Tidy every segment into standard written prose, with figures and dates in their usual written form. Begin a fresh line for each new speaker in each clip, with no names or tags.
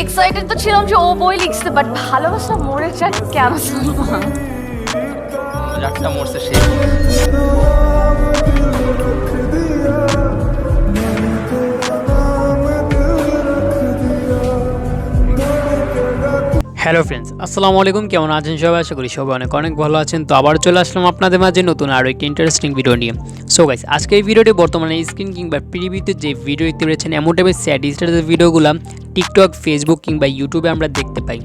Excited তো ছিলাম যে ও বই লিখছে, বাট ভালোবাসা মরে যাক কেন সালমা?
যাকটা মরছে সেই। হ্যালো ফ্রেন্ডস, আসসালামু আলাইকুম। কেমন আছেন সবাই? আশা করি সবাই অনেক অনেক ভালো আছেন। তো আবার চলে আসলাম আপনাদের মাঝে নতুন আরও একটি ইন্টারেস্টিং ভিডিও নিয়ে। সো গাইস, আজকে এই ভিডিওটি বর্তমানে স্ক্রিন কিংবা প্রিভিউতে যে ভিডিও দেখতে পেয়েছেন এমন টাইপের স্যাড স্ট্যাটাসের ভিডিওগুলো টিকটক, ফেসবুক কিংবা ইউটিউবে আমরা দেখতে পাই।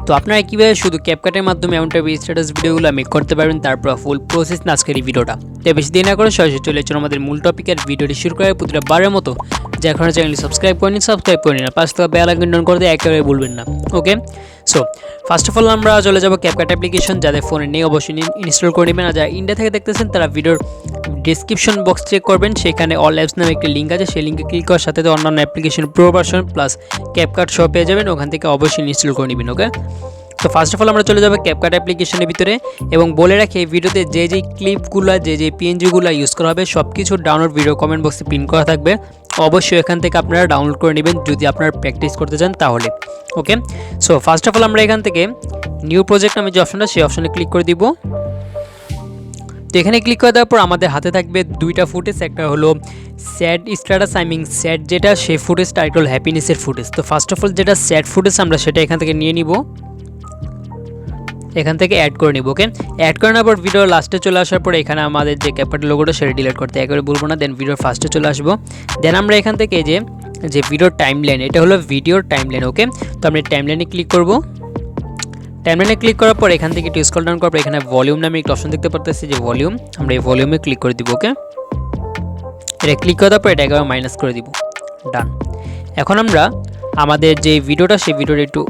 তো আপনারা কীভাবে শুধু ক্যাপকাটের মাধ্যমে এমন টাইপের স্ট্যাটাস ভিডিওগুলো মেক করতে পারবেন, তারপর ফুল প্রসেস না আজকের এই ভিডিওটা। তো বেশি দেরি না করে সরাসরি চলে চলুন আমাদের মূল টপিকের ভিডিওটি শুরু করার প্রতিটা বারের মতো যে এখন চ্যানেলটি সাবস্ক্রাইব করে নিন, পাঁচ টাকা বেল আইকন অন করে দিয়ে একেবারে ভুলবেন না। ওকে, সো ফার্স্ট অফ অল আমরা চলে যাব ক্যাপকাট অ্যাপ্লিকেশন। যাদের ফোনে নেই অবশ্যই ইনস্টল করে নেবেন, আর যারা ইন্ডিয়া থেকে দেখতেছেন তারা ভিডিওর ডিসক্রিপশন বক্স চেক করবেন, সেখানে অল অ্যাপস নামে একটি লিঙ্ক আছে, সেই লিঙ্কে ক্লিক করার সাথে অন্যান্য application pro version plus CapCut সব পেয়ে যাবেন, ওখান থেকে অবশ্যই ইনস্টল করে নেবেন। ওকে, তো ফার্স্ট অফ অল আমরা চলে যাবো ক্যাপকাট অ্যাপ্লিকেশনের ভিতরে, এবং বলে রাখি এই ভিডিওতে যে ক্লিপগুলো যে পিএনজিগুলো ইউজ করা হবে সব কিছু ডাউনলোড ভিডিও কমেন্ট বক্সে পিন করা থাকবে, অবশ্যই এখান থেকে আপনারা ডাউনলোড করে নেবেন যদি আপনারা প্র্যাকটিস করতে চান তাহলে। ওকে, সো ফার্স্ট অফ অল আমরা এখান থেকে নিউ প্রজেক্ট নামে যে অপশনটা সেই অপশনে ক্লিক করে দিব। তো এখানে ক্লিক করে দেওয়ার পর আমাদের হাতে থাকবে দুইটা ফুটেজ, একটা হলো স্যাড স্ট্যাটাস, স্যাড যেটা সেই ফুটেজটা, আর একটা হলো হ্যাপিনেসের ফুটেজ। তো ফার্স্ট অফ অল যেটা স্যাড ফুটেজ আমরা সেটা এখান থেকে নিয়ে নিব, এখান থেকে অ্যাড করে নিব। ওকে, অ্যাড করে নেওয়ার পর ভিডিওর লাস্টে চলে আসার পরে এখানে আমাদের যে ক্যাপকাট লোগোটা সেটা ডিলিট করতে একবারে বলবো না, দেন ভিডিওর ফার্স্টে চলে আসবো। দেন আমরা এখান থেকে যে ভিডিওর টাইমলাইন, এটা হলো ভিডিওর টাইমলাইন। ওকে, তো আমরা টাইমলাইনে ক্লিক করব। টাইমলাইনে ক্লিক করার পর এখান থেকে একটু স্ক্রল ডাউন করার পর এখানে ভলিউম নামে একটা অপশন দেখতে পারতেছি, যে ভলিউম, আমরা এই ভলিউমে ক্লিক করে দিব। ওকে, এটা ক্লিক করার পর এটা একবার মাইনাস করে দিব, ডান। এখন আমরা আমাদের যে ভিডিওটা সেই ভিডিওটা একটু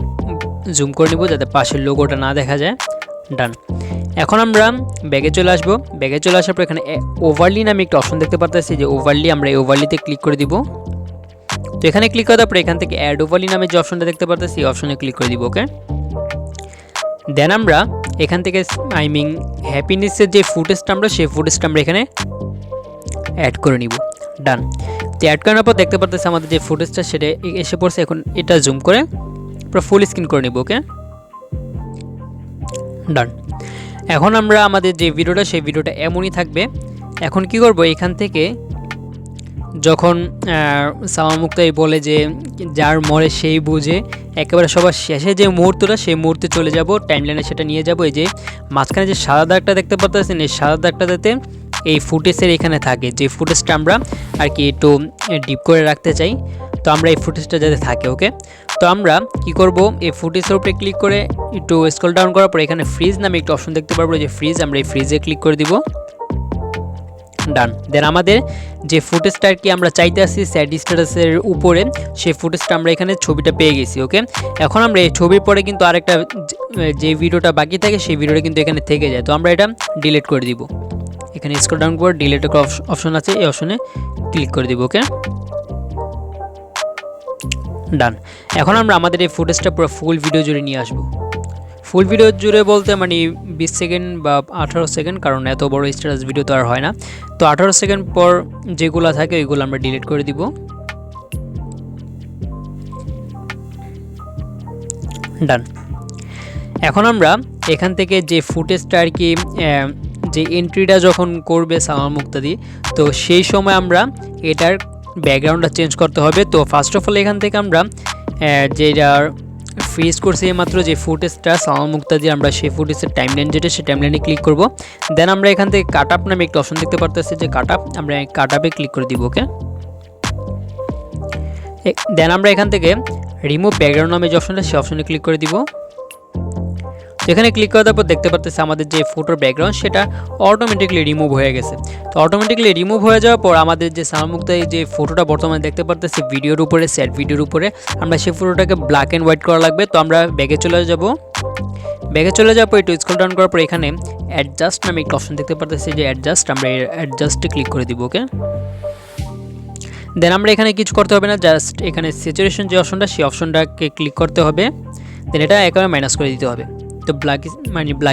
জুম করে নিব যাতে পাশের লোগোটা না দেখা যায়, ডান। এখন আমরা ব্যাগে চলে আসবো, ব্যাগে চলে আসার পর এখানে ওভারলি নামে একটা অপশন দেখতে পারতেছি, যে ওভারলি, আমরা এই ওভারলিতে ক্লিক করে দিব। তো এখানে ক্লিক করার পর এখান থেকে অ্যাড ওভারলি নামে যে অপশনটা দেখতে পারতেছি এই অপশনে ক্লিক করে দিব। ওকে, দেন আমরা এখান থেকে হ্যাপিনেসের যে ফুটেজটা আমরা সেই ফুটেজটা আমরা এখানে অ্যাড করে নিব, ডান। তো অ্যাড করার পর দেখতে পারতেছি আমাদের যে ফুটেজটা সেটা এসে পড়ছে। এখন এটা জুম করে পুরো ফুল স্ক্রিন করে নিব। ওকে, ডান। এখন আমরা আমাদের যে ভিডিওটা সেই ভিডিওটা এমনই থাকবে। এখন কি করব, এখান থেকে যখন সালমা মুক্তাই বলে যে যার মরে সেই বুঝে, একেবারে সবার শেষে যে মুহূর্তটা সেই মুহূর্তে চলে যাব, টাইমলাইনে সেটা নিয়ে যাব। এই যে মাঝখানে যে সাদা দাগটা দেখতে পাচ্ছেন, এই সাদা দাগটা যাতে এই ফুটেজের এখানে থাকে, যে ফুটেজটা আমরা আর কি একটু ডিপ করে রাখতে চাই, তো আমরা এই ফুটেজটা যাতে থাকে। ওকে, তো আমরা কি করব, এই ফুটেজের উপরে ক্লিক করে একটু স্ক্রল ডাউন করার পর এখানে ফ্রিজ নামে একটা অপশন দেখতে পারবো, যে ফ্রিজ, আমরা এই ফ্রিজে ক্লিক করে দিব, ডান। দেন আমাদের যে ফুটেজটা আর কি আমরা চাইতে আসছি স্যাড স্ট্যাটাসের উপরে, সেই ফুটেজটা আমরা এখানে ছবিটা পেয়ে গেছি। ওকে, এখন আমরা এই ছবির পরে কিন্তু আরেকটা যে ভিডিওটা বাকি থাকে সেই ভিডিওটা কিন্তু এখানে থেকে যায়, তো আমরা এটা ডিলিট করে দিব। এখানে স্ক্রল ডাউন করে ডিলিট একটা অপশন আছে, এই অপশনে ক্লিক করে দিব। ওকে, ডান। এখন আমরা আমাদের এই ফুটেজটা পুরো ফুল ভিডিও জুড়ে নিয়ে আসবো। ফুল ভিডিও জুড়ে বলতে মানে 20 সেকেন্ড বা 18 সেকেন্ড, কারণ এত বড় স্ট্যাটাস ভিডিও তো আর হয় না। তো 18 সেকেন্ড পর যেগুলো থাকে ওইগুলো আমরা ডিলিট করে দিব, ডান। এখন আমরা এখান থেকে যে ফুটেজটা আর কি যে এন্ট্রিটা যখন করবে সালমা মুক্তাদি, তো সেই সময় আমরা এটার ব্যাকগ্রাউন্ডটা চেঞ্জ করতে হবে। তো ফার্স্ট অফ অল এখান থেকে আমরা যেটার ফ্রিজ করছি মাত্র যে ফুটেজটা সালমা মুক্তাদি, আমরা সেই ফুটেজের টাইমলাইন যেটা সেই টাইমলাইনে ক্লিক করব। দেন আমরা এখান থেকে কাট আপ নামে একটা অপশন দেখতে পারতেছি, যে কাট আপ, আমরা কাট আপে ক্লিক করে দিব। ওকে, দেন আমরা এখান থেকে রিমুভ ব্যাকগ্রাউন্ড নামে যে অপশনটা সেই অপশনে ক্লিক করে দিব। এখানে ক্লিক করার পর দেখতে পাচ্ছি আমাদের যে ফটোর ব্যাকগ্রাউন্ড সেটা অটোমেটিকলি রিমুভ হয়ে গেছে। তো অটোমেটিকলি রিমুভ হয়ে যাওয়ার পর আমাদের যে সালমা মুক্তাদি যে ফটোটা বর্তমানে দেখতে পারতেছি ভিডিওর উপরে, স্যাড ভিডিওর উপরে, আমরা সেই ফটোটাকে ব্ল্যাক অ্যান্ড হোয়াইট করা লাগবে। তো আমরা ব্যাগে চলে যাব, ব্যাগে চলে যাওয়ার পর একটু স্ক্রল ডাউন করার পর এখানে অ্যাডজাস্ট নামে একটা অপশন দেখতে পারতেছি, যে অ্যাডজাস্ট, আমরা অ্যাডজাস্টে ক্লিক করে দিব। ওকে, দেন আমরা এখানে কিছু করতে হবে না, জাস্ট এখানে স্যাচুরেশন যে অপশনটা সেই অপশনটাকে ক্লিক করতে হবে, দেন এটা একেবারে মাইনাস করে দিতে হবে। তো ব্ল্যাক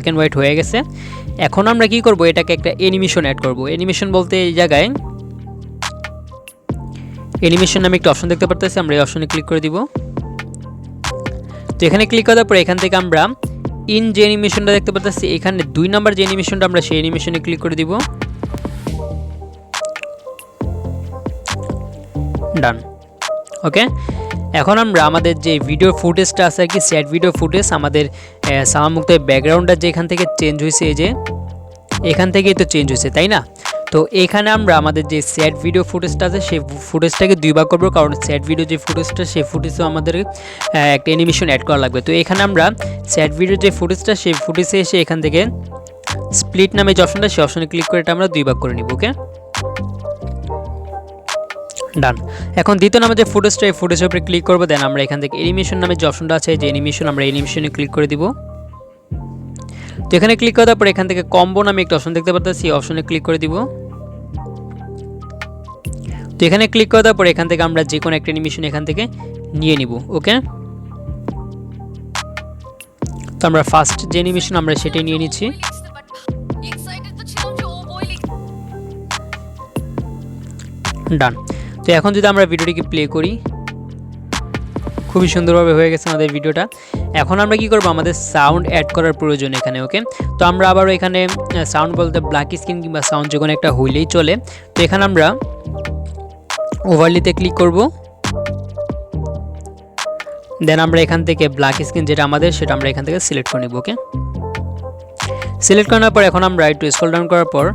অ্যান্ড হোয়াইট হয়ে গেছে। এখন আমরা কি করব, এটাকে একটা অ্যানিমেশন অ্যাড করব। অ্যানিমেশন বলতে এই জায়গায় অ্যানিমেশন নামে একটা অপশন দেখতে পারতেছি, আমরা এই অপশনে ক্লিক করে দিব। তো এখানে ক্লিক করার পরে এখান থেকে আমরা ইন যে অ্যানিমেশনটা দেখতে পাচ্ছি এখানে 2 নাম্বার যে অ্যানিমেশনটা আমরা সেই অ্যানিমেশনে ক্লিক করে দিব। ডান। ওকে, এখন আমরা আমাদের যে ভিডিও ফুটেজটা আছে আর কি সেট ভিডিও ফুটেজ আমাদের সালাম মুক্তার ব্যাকগ্রাউন্ডটা যেখান থেকে চেঞ্জ হয়েছে এই যে এখান থেকেই তো চেঞ্জ হয়েছে তাই না। তো এখানে আমরা আমাদের যে সেট ভিডিও ফুটেজটা আছে সেই ফুটেজটাকে 2 ভাগ করবো, কারণ সেট ভিডিও যে ফুটেজটা সেই ফুটেজও আমাদের একটা অ্যানিমেশন অ্যাড করা লাগবে। তো এখানে আমরা সেট ভিডিও যে ফুটেজটা সেই ফুটেজে এসে এখান থেকে স্প্লিট নামে যে অপশনটা সেই অপশনে ক্লিক করে এটা আমরা 2 ভাগ করে নিব। ওকে, ডান। এখন দ্বিতীয় নামে যে ফুটেজটা এই ফুটেজের উপরে ক্লিক করবো, দেন আমরা এখান থেকে অ্যানিমেশন নামে যে অপশনটা আছে যে অ্যানিমেশন আমরা অ্যানিমেশনে ক্লিক করে দিব। তো এখানে ক্লিক করার পর এখান থেকে কম্বো নামে একটা অপশন দেখতে পাচ্ছি, এই অপশনে ক্লিক করে দিব। তো এখানে ক্লিক করার পর এখান থেকে আমরা যে কোনো একটা অ্যানিমেশন এখান থেকে নিয়ে নিব। ওকে, তো আমরা ফার্স্ট যে অ্যানিমেশন আমরা সেটাই নিয়ে নিচ্ছি। ডান। তো এখন যদি আমরা ভিডিওটিকে প্লে করি, খুবই সুন্দরভাবে হয়ে গেছে আমাদের ভিডিওটা। এখন আমরা কি করব, আমাদের সাউন্ড অ্যাড করার প্রয়োজন এখানে। ওকে, তো আমরা আবারও এখানে সাউন্ড বলতে ব্ল্যাক স্ক্রিন কিংবা সাউন্ড যে কোনো একটা হইলেই চলে। তো এখানে আমরা ওভারলিতে ক্লিক করব, দেন আমরা এখান থেকে ব্ল্যাক স্ক্রিন যেটা আমাদের সেটা আমরা এখান থেকে সিলেক্ট করে নিব। ওকে, সিলেক্ট করার পর এখন আমরা একটু স্ক্রল ডাউন করার পর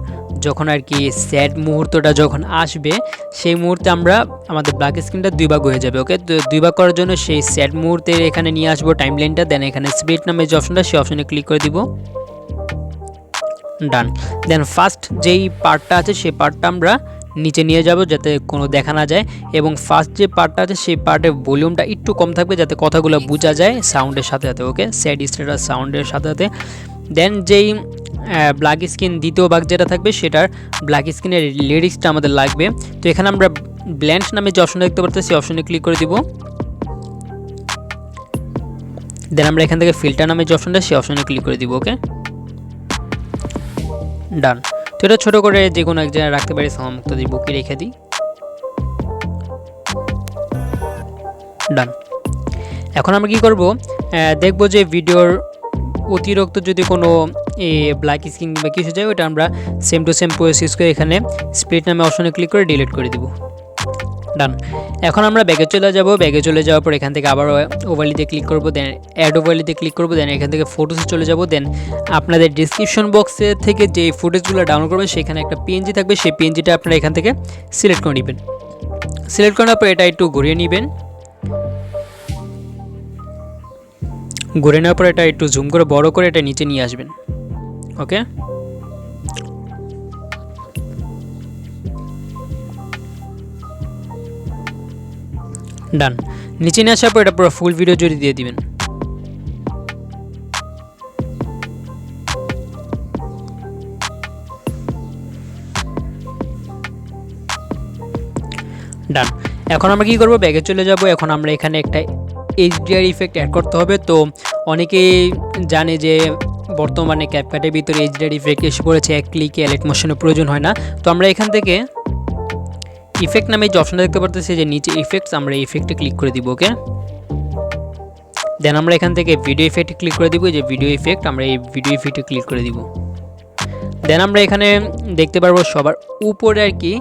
যখন আর কি স্যাড মুহূর্তটা যখন আসবে সেই মুহূর্তে আমরা আমাদের ব্ল্যাক স্ক্রিনটা 2 ভাগ হয়ে যাবে। ওকে, তো 2 ভাগ করার জন্য সেই স্যাড মুহূর্তে এখানে নিয়ে আসবো টাইমলাইনটা, দেন এখানে স্প্লিট নামে যে অপশনটা সেই অপশনে ক্লিক করে দিব। ডান। দেন ফার্স্ট যেই পার্টটা আছে সেই পার্টটা আমরা নিচে নিয়ে যাব যাতে কোনো দেখা না যায়, এবং ফার্স্ট যে পার্টটা আছে সেই পার্টের ভলিউমটা একটু কম থাকবে যাতে কথাগুলো বোঝা যায় সাউন্ডের সাথে সাথে। ওকে, স্যাড স্ট্যাটাস সাউন্ডের সাথে সাথে। দেন যেই ব্ল্যাক স্ক্রিন দ্বিতীয় ভাগ যেটা থাকবে সেটার ব্ল্যাক স্ক্রিনের লিরিক্সটা আমাদের লাগবে। তো এখানে আমরা ব্ল্যান্ড নামে যে অপশন দেখতে পাচ্ছি সেই অপশনে ক্লিক করে দিব। দেন আমরা এখান থেকে ফিল্টার নামে যে অপশনটা সেই অপশনে ক্লিক করে দিব। ওকে, ডান। তো এটা ছোটো করে যে কোনো এক জায়গায় রাখতে পারি, সামামুক্ত দিয়ে বুকে রেখে দিই। ডান। এখন আমরা কি করব, দেখব যে ভিডিওর অতিরিক্ত যদি কোনো ব্ল্যাক স্ক্রিন বা কিছু যায় ওটা আমরা সেম টু সেম প্রসেস করে এখানে স্প্লিট নামে অপশনে ক্লিক করে ডিলিট করে দিব। ডান। এখন আমরা ব্যাগে চলে যাব, ব্যাগে চলে যাওয়ার পর এখান থেকে আবার ওভারলিতে ক্লিক করব, দেন অ্যাড ওভারলিতে ক্লিক করব, দেন এখান থেকে ফটোসে চলে যাব। দেন আপনাদের ডিসক্রিপশন বক্সে থেকে যে ফুটেজগুলো ডাউনলোড করবে সেখানে একটা পিএনজি থাকবে, সেই পিএনজিটা আপনারা এখান থেকে সিলেক্ট করে নেবেন। সিলেক্ট করার পর এটা একটু ঘুরিয়ে নেবেন, ঘুরে নেওয়ার পর এটা একটু জুম করে বড় করে এটা নিচে নিয়ে আসবেন। ওকে, ডান। নিচে নিয়ে আসার পর এটা পুরো ফুল ভিডিও জুড়ে দিয়ে দিবেন। ডান। এখন আমরা কি করব, ব্যাগে চলে যাব। এখন আমরা এখানে একটা এইচডিআর ইফেক্ট অ্যাড করতে হবে। তো অনেকেই জানে যে বর্তমানে ক্যাপকাটের ভিতরে এইচডিআর ইফেক্ট এসে পড়েছে, এক ক্লিকে অ্যালেট মোশনের প্রয়োজন হয় না। তো আমরা এখান থেকে ইফেক্ট নামে যে অপশনটা দেখতে পারতেছি যে নিচে ইফেক্টস, আমরা ইফেক্টে ক্লিক করে দিব। ওকে, দেন আমরা এখান থেকে ভিডিও ইফেক্টে ক্লিক করে দিব, যে ভিডিও ইফেক্ট আমরা এই ভিডিও ইফেক্টে ক্লিক করে দিব। দেন আমরা এখানে দেখতে পারবো সবার উপরে আর কি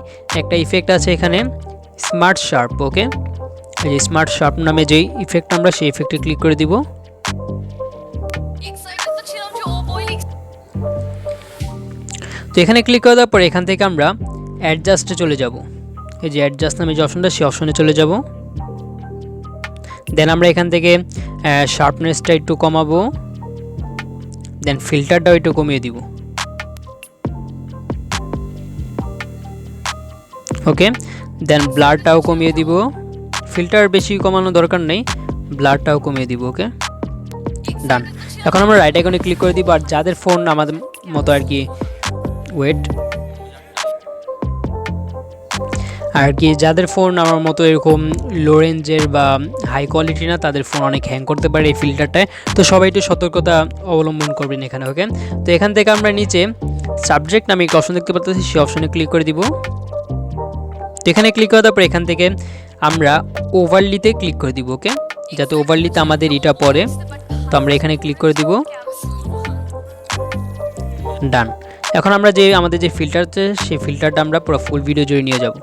একটা ইফেক্ট আছে এখানে স্মার্ট শার্প। ওকে, এই স্মার্ট শার্প নামে যেই ইফেক্ট আমরা সেই ইফেক্টে ক্লিক করে দিব। তো এখানে ক্লিক করে দেওয়ার পরে এখান থেকে আমরা অ্যাডজাস্টে চলে যাব, এই যে অ্যাডজাস্ট নামে যে অপশনটা সেই অপশনে চলে যাব। দেন আমরা এখান থেকে শার্পনেসটা একটু কমাবো, দেন ফিল্টারটাও একটু কমিয়ে দিব। ওকে, দেন ব্লারটাও কমিয়ে দিব, ফিল্টার বেশি কমানো দরকার নেই, ব্লারটাও কমিয়ে দিব। ওকে, ডান। এখন আমরা রাইট আইকনে ক্লিক করে দিব। আর যাদের ফোন আমাদের মতো আর কি যাদের ফোন আমার মতো এরকম লো রেঞ্জের বা হাই কোয়ালিটি না, তাদের ফোন অনেক হ্যাং করতে পারে এই ফিল্টারটায়। তো সবাই একটু সতর্কতা অবলম্বন করবেন এখানে। ওকে, তো এখান থেকে আমরা নিচে সাবজেক্ট নামে একটা অপশন দেখতে পাচ্ছি, সেই অপশনে ক্লিক করে দিব। তো এখানে ক্লিক করার পর এখান থেকে আমরা ওভারলিতে ক্লিক করে দিব। ওকে, যাতে ওভারলিতে আমাদের এটা পড়ে। তো আমরা এখানে ক্লিক করে দিব, ডান। এখন আমরা যে আমাদের যে ফিল্টার আছে সেই ফিল্টারটা আমরা পুরো ফুল ভিডিও জুড়ে নিয়ে যাব।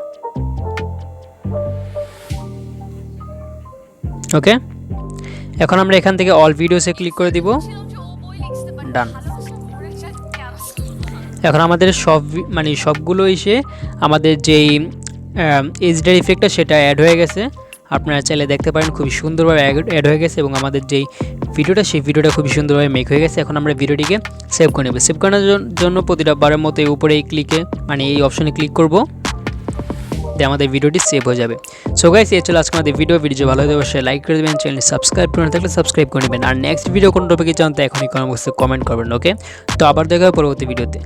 ওকে, এখন আমরা এখান থেকে অল ভিডিওসে ক্লিক করে দিব, ডান। এখন আমাদের সবগুলো এসে আমাদের যেই এইচডিআর ইফেক্টটা সেটা অ্যাড হয়ে গেছে। আপনারা চাইলে দেখতে পারেন খুবই সুন্দরভাবে অ্যাড হয়ে গেছে এবং আমাদের যেই ভিডিওটা সেই ভিডিওটা খুবই সুন্দরভাবে মেক হয়ে গেছে। এখন আমরা ভিডিওটিকে সেভ করে নেব। সেভ করার জন্য প্রতিটা বারের মতো উপরে এই ক্লিকে এই অপশনে ক্লিক করব, দিয়ে আমাদের ভিডিওটি সেভ হয়ে যাবে। সো গাইস, এই চলে আজকে আমাদের ভিডিও ভালো হলে অবশ্যই লাইক করে দেবেন, চ্যানেল সাবস্ক্রাইব করে না থাকলে সাবস্ক্রাইব করে নেবেন। আর নেক্সট ভিডিও কোন টপিকে জানতে এখনই কমেন্ট বক্সে কমেন্ট করবেন। ওকে, তো আবার দেখা হবে পরবর্তী ভিডিওতে।